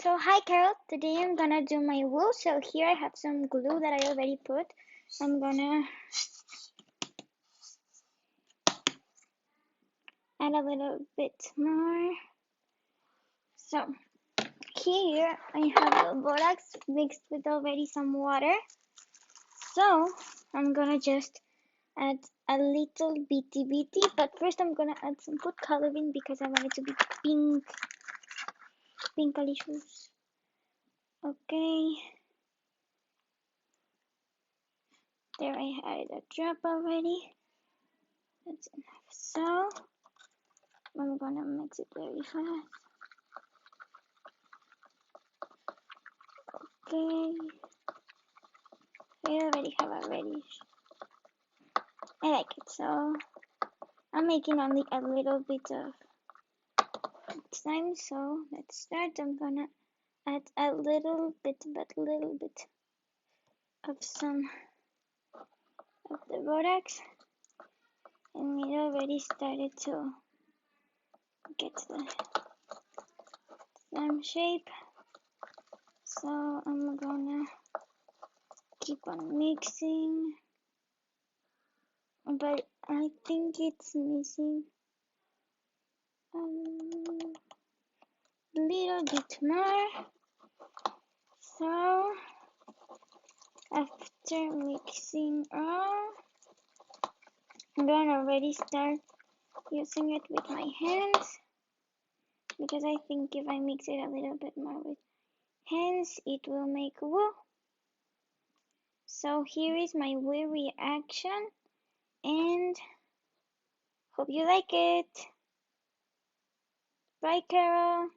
So hi Carol, today I'm gonna do my wool. So here I have some glue that I already put. I'm gonna add a little bit more. So here I have the borax mixed with already some water. So I'm gonna just add a little bitty, but first I'm gonna add some food coloring because I want it to be pink, pinkalicious. Okay, there I added a drop already. That's enough. So I'm gonna mix it very fast. Okay, I already have a reddish. I like it, so I'm making only a little bit of time. So let's start. I'm gonna add a little bit of some of the borax, and it already started to get the same shape. So I'm gonna keep on mixing, but I think it's missing a little bit more. So after mixing all, I'm gonna already start using it with my hands, because I think if I mix it a little bit more with hands, it will make wool. So here is my wool reaction, and hope you like it. Bye, Carol.